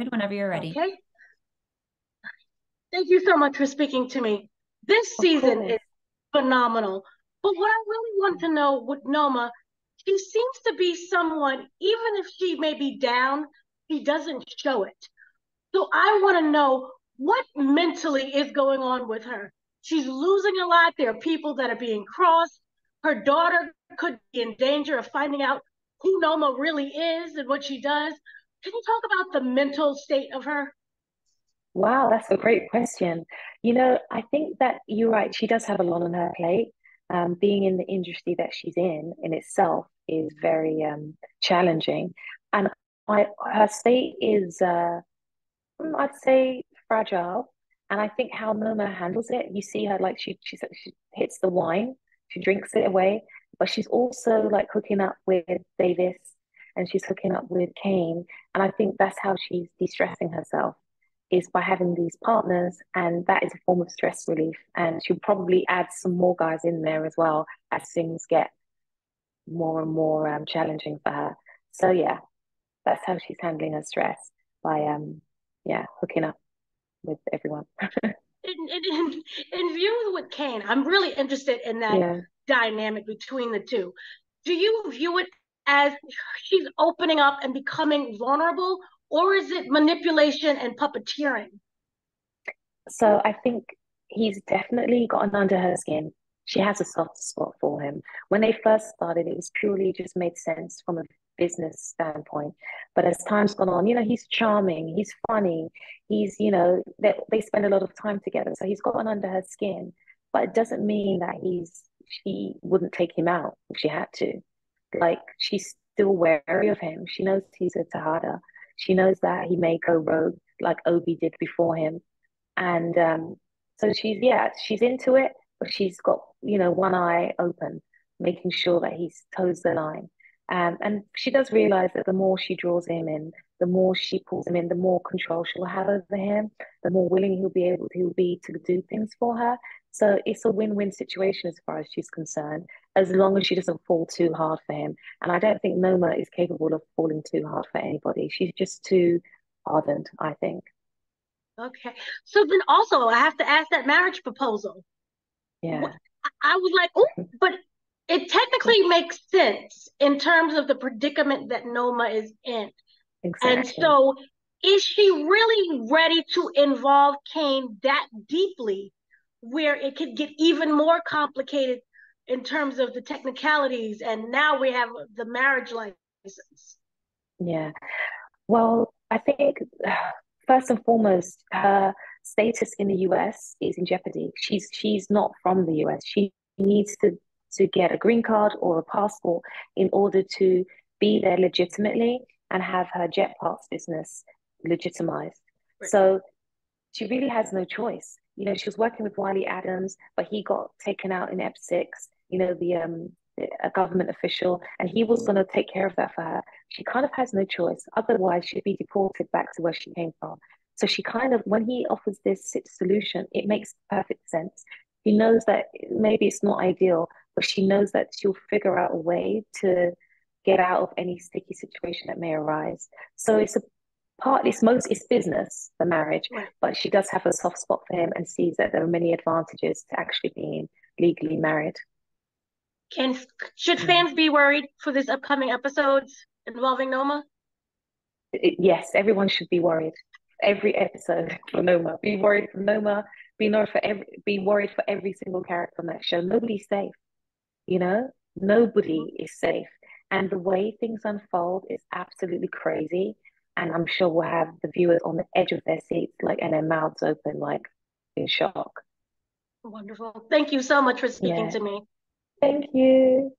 Good, whenever you're ready. Okay. Thank you so much for speaking to me. This Of season course. is phenomenal. But what I really want to know with Noma, she seems to be someone, even if she may be down, she doesn't show it. So I want to know what mentally is going on with her. She's losing a lot. There are people that are being crossed. Her daughter could be in danger of finding out who Noma really is and what she does. Can you talk about the mental state of her? Wow, that's a great question. I think that you're right. She does have a lot on her plate. Being in the industry that she's in itself is very challenging. And her state is, I'd say, fragile. And I think how Noma handles it, you see her like she hits the wine, she drinks it away, but she's also like hooking up with Davis and she's hooking up with Kane. And I think that's how she's de-stressing herself is by having these partners, and that is a form of stress relief. And she'll probably add some more guys in there as well as things get more and more challenging for her. So yeah, that's how she's handling her stress by yeah, hooking up with everyone. In view with Kane, I'm really interested in that Yeah. dynamic between the two. Do you view it as she's opening up and becoming vulnerable, or is it manipulation and puppeteering? So I think he's definitely gotten under her skin. She has a soft spot for him. When they first started, it was purely just made sense from a business standpoint. But as time's gone on, he's charming, he's funny, they spend a lot of time together. So he's gotten under her skin. But it doesn't mean that she wouldn't take him out if she had to. Like she's still wary of him. She knows he's a Tejada. She knows that he may go rogue like Obi did before him, and so she's into it, but she's got, one eye open, making sure that he toes the line. And she does realize that the more she draws him in, the more she pulls him in, the more control she'll have over him, the more willing he'll be to do things for her. So it's a win-win situation as far as she's concerned, as long as she doesn't fall too hard for him. And I don't think Noma is capable of falling too hard for anybody. She's just too ardent, I think. Okay. So then also I have to ask that marriage proposal. Yeah. I was like, oh, but it technically makes sense in terms of the predicament that Noma is in. And Exactly. so is she really ready to involve Kane that deeply where it could get even more complicated in terms of the technicalities? And now we have the marriage license. Yeah. Well, I think first and foremost, her status in the US is in jeopardy. She's not from the US. She needs to get a green card or a passport in order to be there legitimately and have her jet parts business legitimized. Right. So she really has no choice. She was working with Wiley Adams, but he got taken out in Ep 6, a government official, and he was going to take care of that for her. She kind of has no choice. Otherwise, she'd be deported back to where she came from. So she kind of, when he offers this solution, it makes perfect sense. She knows that maybe it's not ideal, but she knows that she'll figure out a way to get out of any sticky situation that may arise. So it's business, the marriage, Right. but she does have a soft spot for him and sees that there are many advantages to actually being legally married. Can should fans be worried for this upcoming episodes involving Noma? Yes, everyone should be worried. Every episode for Noma. Be worried for Noma. Be worried for every single character on that show. Nobody's safe, you know? Nobody is safe. And the way things unfold is absolutely crazy. And I'm sure we'll have the viewers on the edge of their seats, like, and their mouths open, like in shock. Wonderful. Thank you so much for speaking Yeah. to me. Thank you.